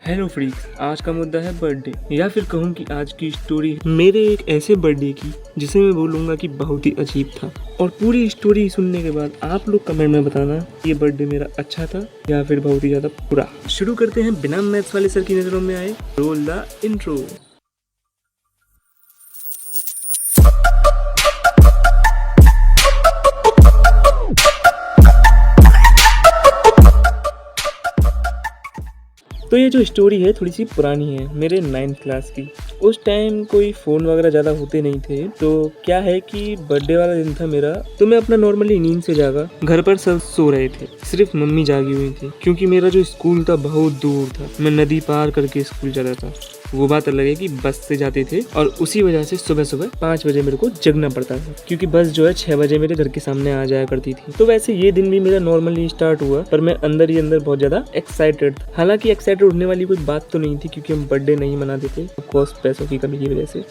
Hello freaks, आज का मुद्दा है बर्थडे, या फिर कहूँ कि आज की स्टोरी मेरे एक ऐसे बर्थडे की जिसे मैं बोलूँगा कि बहुत ही अजीब था। और पूरी स्टोरी सुनने के बाद आप लोग कमेंट में बताना ये बर्थडे मेरा अच्छा था या फिर बहुत ही ज़्यादा बुरा। शुरू करते हैं बिना मैथ्स वाले सर की नज़रों में आए। Roll the intro. तो ये जो स्टोरी है थोड़ी सी पुरानी है, मेरे 9th क्लास की। उस टाइम कोई फ़ोन वगैरह ज़्यादा होते नहीं थे, तो क्या है कि बर्थडे वाला दिन था मेरा, तो मैं अपना नॉर्मली नींद से जागा। घर पर सब सो रहे थे, सिर्फ मम्मी जागी हुई थी, क्योंकि मेरा जो स्कूल था बहुत दूर था। मैं नदी पार करके स्कूल जाता था। वो बात अलग है कि बस से जाते थे और उसी वजह से सुबह सुबह 5 बजे मेरे को जगना पड़ता था, क्योंकि बस जो है 6 बजे मेरे घर के सामने आ जाया करती थी। तो वैसे ये दिन भी मेरा नॉर्मली स्टार्ट हुआ, पर मैं अंदर ही अंदर बहुत ज़्यादा एक्साइटेड था। हालांकि एक्साइटेड होने वाली कोई बात तो नहीं थी, क्योंकि हम बर्थडे नहीं मनाते थे, ऑफकोर्स पैसों की कमी की वजह से।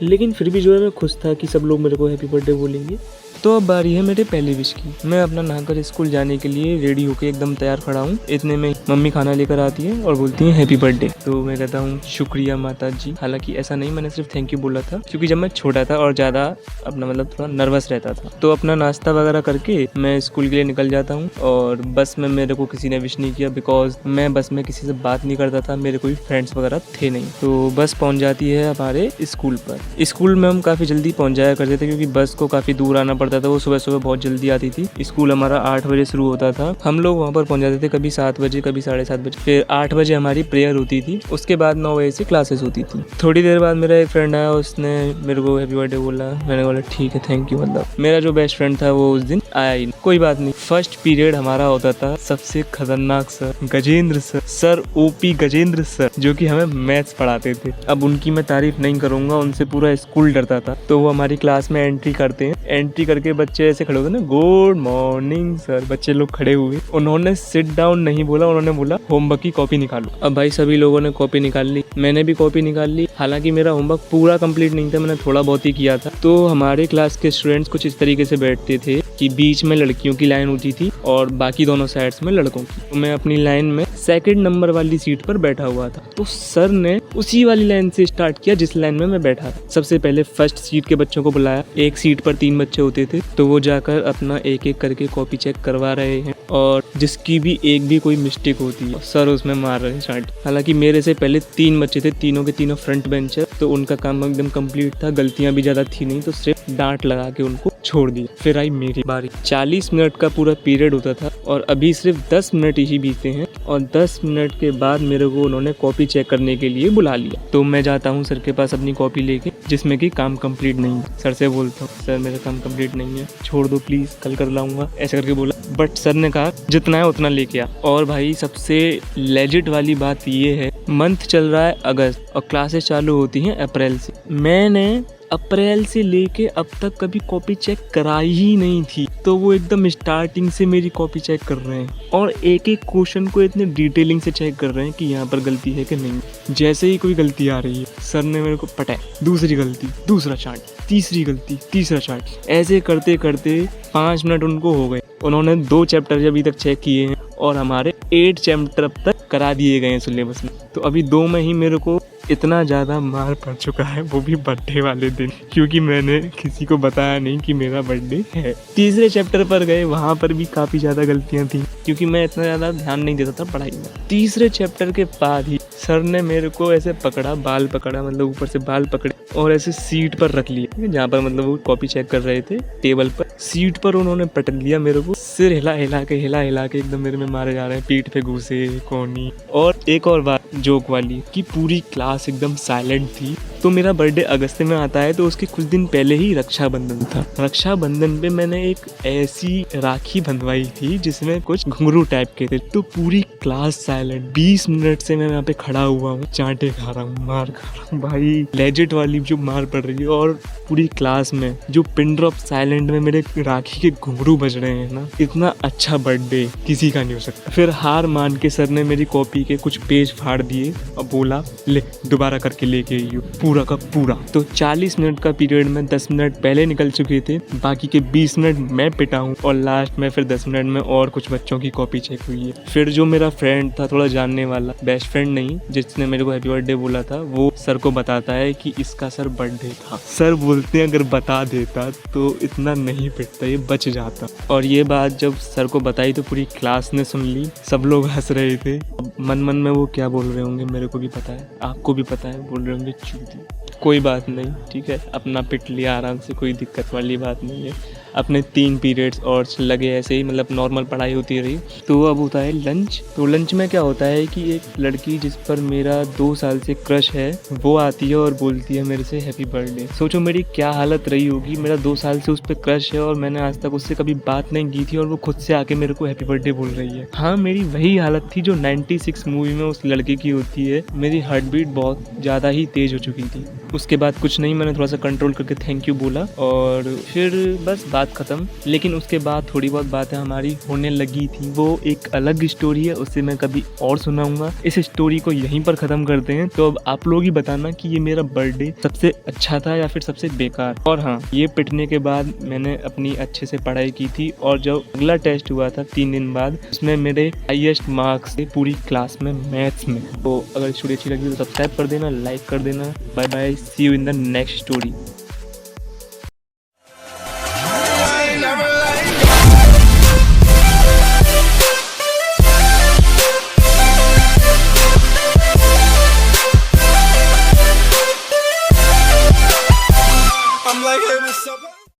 लेकिन फिर भी जो है मैं खुश था कि सब लोग मेरे को हैप्पी बर्थडे बोलेंगे। तो अब बारी है मेरे पहले विश की। मैं अपना नहाकर स्कूल जाने के लिए रेडी होकर एकदम तैयार खड़ा हूँ। इतने में मम्मी खाना लेकर आती है और बोलती है हैप्पी बर्थडे। तो मैं कहता हूँ शुक्रिया माता जी। हालांकि ऐसा नहीं, मैंने सिर्फ थैंक यू बोला था, क्योंकि जब मैं छोटा था और ज़्यादा अपना थोड़ा नर्वस रहता था। तो अपना नाश्ता वगैरह करके मैं स्कूल के लिए निकल जाता हूँ। और बस में मेरे को किसी ने विश नहीं किया, बिकॉज मैं बस में किसी से बात नहीं करता था, मेरे कोई फ्रेंड्स वगैरह थे नहीं। तो बस पहुँच जाती है हमारे स्कूल पर। स्कूल में हम काफ़ी जल्दी पहुँच जाया करते थे, क्योंकि बस को काफ़ी दूर आना पड़ता था। वो सुबह सुबह बहुत जल्दी आती थी। स्कूल हमारा 8 बजे शुरू होता था। हम लोग वहाँ पर पहुँच जाते थे कभी 7 बजे, कभी 7:30 बजे। फिर 8 बजे हमारी प्रेयर होती थी। उसके बाद 9 बजे से क्लासेस होती थी। थोड़ी देर बाद मेरा एक फ्रेंड आया, उसने मेरे को हैप्पी बर्थडे बोला। मैंने बोला ठीक है, थैंक यू। मेरा जो बेस्ट फ्रेंड था वो उस दिन आया ही नहीं। कोई बात नहीं। फर्स्ट पीरियड हमारा होता था सबसे खतरनाक sir, Gajendra sir OP Gajendra sir, जो कि हमें मैथ्स पढ़ाते थे। अब उनकी मैं तारीफ नहीं करूंगा, उनसे पूरा स्कूल डरता था। तो वो हमारी क्लास में एंट्री करते हैं। एंट्री करके बच्चे ऐसे खड़े होते ना, गुड मॉर्निंग सर। बच्चे लोग खड़े हुए, उन्होंने सिट डाउन नहीं बोला, उन्होंने बोला होमवर्क की कॉपी निकालो। अब भाई सभी लोगों ने कॉपी निकाल ली, मैंने भी कॉपी निकाल ली। हालांकि मेरा होमवर्क पूरा कंप्लीट नहीं था, मैंने थोड़ा बहुत ही किया था। तो हमारे क्लास के स्टूडेंट्स कुछ इस तरीके से बैठते थे कि बीच में लड़कियों की लाइन होती थी और बाकी दोनों साइड्स में लड़कों की। तो मैं अपनी लाइन में 2nd नंबर वाली सीट पर बैठा हुआ था। तो सर ने उसी वाली लाइन से स्टार्ट किया जिस लाइन में मैं बैठा था। सबसे पहले फर्स्ट सीट के बच्चों को बुलाया। एक सीट पर 3 बच्चे होते थे, तो वो जाकर अपना एक एक करके कॉपी चेक करवा रहे हैं, और जिसकी भी कोई मिस्टेक होती है सर उसमें मार रहे हैं स्टार्ट। हालांकि मेरे से पहले 3 बच्चे थे, तीनों के तीनों फ्रंट बेंचर, तो उनका काम एकदम कंप्लीट था, गलतियां भी ज़्यादा थी नहीं, तो सिर्फ डांट लगा के उनको छोड़ दिया। फिर आई मेरी बारी। 40 मिनट का पूरा पीरियड होता था और अभी सिर्फ 10 मिनट ही बीते हैं, और 10 मिनट के बाद मेरे को उन्होंने कॉपी चेक करने के लिए बुला लिया। तो मैं जाता हूँ सर के पास अपनी कॉपी लेके, जिसमें कि काम कंप्लीट नहीं है। सर से बोलता हूँ सर मेरा काम कंप्लीट नहीं है, छोड़ दो प्लीज़, कल कर लाऊंगा, ऐसे करके बोला। बट सर ने कहा जितना है उतना लेके आ। और भाई सबसे लेजिट वाली बात ये है, मंथ चल रहा है अगस्त और क्लासेस चालू होती हैं अप्रैल से। मैंने अप्रैल से लेके अब तक कभी कॉपी चेक कराई ही नहीं थी, तो वो एकदम स्टार्टिंग से मेरी कॉपी चेक कर रहे हैं और एक एक क्वेश्चन को इतने डिटेलिंग से चेक कर रहे हैं कि यहाँ पर गलती है कि नहीं। जैसे ही कोई गलती आ रही है, सर ने मेरे को पटाया, दूसरी गलती, दूसरा चार्ट, तीसरी गलती, तीसरा चार्ट। ऐसे करते करते 5 मिनट उनको हो गए। उन्होंने 2 चैप्टर अभी तक चेक किए हैं और हमारे 8 चैप्टर अब तक करा दिए गए हैं सिलेबस में। तो अभी 2 में ही मेरे को इतना ज़्यादा मार पड़ चुका है, वो भी बर्थडे वाले दिन, क्योंकि मैंने किसी को बताया नहीं कि मेरा बर्थडे है। तीसरे चैप्टर पर गए, वहाँ पर भी काफ़ी ज़्यादा गलतियाँ थी, क्योंकि मैं इतना ज़्यादा ध्यान नहीं देता था पढ़ाई में। तीसरे चैप्टर के बाद ही सर ने मेरे को ऐसे पकड़ा, बाल पकड़ा, ऊपर से बाल पकड़े और ऐसे सीट पर रख लिया, जहाँ पर वो कॉपी चेक कर रहे थे टेबल पर। सीट पर उन्होंने पटक लिया मेरे को, सिर हिला हिला के एकदम मेरे में मारे जा रहे हैं, पीठ पे घूसे, कोनी। और एक और बात जोक वाली, कि पूरी क्लास एकदम साइलेंट थी। तो मेरा बर्थडे अगस्त में आता है, तो उसके कुछ दिन पहले ही रक्षाबंधन था। रक्षाबंधन पे मैंने एक ऐसी राखी बंधवाई थी जिसमें कुछ घुंघरू टाइप के थे। तो पूरी क्लास साइलेंट। 20 मिनट से मैं यहाँ पे खड़ा हुआ हूँ, चांटे खा रहा हूँ, मार खा रहा हूँ भाई, लेजिट वाली जो मार पड़ रही है। और पूरी क्लास में जो पिन ड्रॉप साइलेंट में मेरे राखी के घुंघरू बज रहे हैं ना, इतना अच्छा बर्थडे किसी का नहीं हो सकता। फिर हार मान के सर ने मेरी कॉपी के कुछ पेज फाड़ दिए और बोला ले दोबारा करके लेके आइयो। पूरा का पूरा। तो 40 मिनट का पीरियड में 10 मिनट पहले निकल चुके थे, बाकी के 20 मिनट मैं पिटा हूँ और लास्ट में फिर 10 मिनट में और कुछ बच्चों की कॉपी चेक हुई है। फिर जो मेरा फ्रेंड था, थोड़ा जानने वाला, बेस्ट फ्रेंड नहीं, जिसने मेरे को हैप्पी बर्थडे बोला था, वो सर को बताता है कि इसका सर बर्थडे था। सर बोलते हैं अगर बता देता तो इतना नहीं पिटता, ये बच जाता। और ये बात जब सर को बताई तो पूरी क्लास ने सुन ली, सब लोग हंस रहे थे। मन मन में वो क्या बोल रहे होंगे मेरे को भी पता है, आपको भी पता है, बोल रहे होंगे चूती। कोई बात नहीं, ठीक है, अपना पिट लिया आराम से, कोई दिक्कत वाली बात नहीं है। अपने 3 पीरियड्स और लगे ऐसे ही, मतलब नॉर्मल पढ़ाई होती रही। तो अब होता है लंच। तो लंच में क्या होता है कि एक लड़की जिस पर मेरा 2 साल से क्रश है, वो आती है और बोलती है मेरे से हैप्पी बर्थडे। सोचो मेरी क्या हालत रही होगी, मेरा 2 साल से उस पर क्रश है और मैंने आज तक उससे कभी बात नहीं की थी और वो खुद से आके मेरे को हैप्पी बर्थडे बोल रही है। हाँ, मेरी वही हालत थी जो 96 मूवी में उस लड़के की होती है। मेरी हार्ट बीट बहुत ज़्यादा ही तेज हो चुकी थी। उसके बाद कुछ नहीं, मैंने थोड़ा सा कंट्रोल करके थैंक यू बोला और फिर बस बात ख़त्म। लेकिन उसके बाद थोड़ी बहुत बातें हमारी होने लगी थी, वो एक अलग स्टोरी है, उससे मैं कभी और सुनाऊंगा। इस स्टोरी को यहीं पर ख़त्म करते हैं। तो अब आप लोग ही बताना कि ये मेरा बर्थडे सबसे अच्छा था या फिर सबसे बेकार। और हाँ, ये पिटने के बाद मैंने अपनी अच्छे से पढ़ाई की थी और जब अगला टेस्ट हुआ था 3 दिन बाद, उसमें मेरे हाईएस्ट मार्क्स थे पूरी क्लास में मैथ्स में। तो अगर स्टोरी अच्छी लगी तो सब्सक्राइब कर देना, लाइक कर देना। Bye bye, see you in the next story.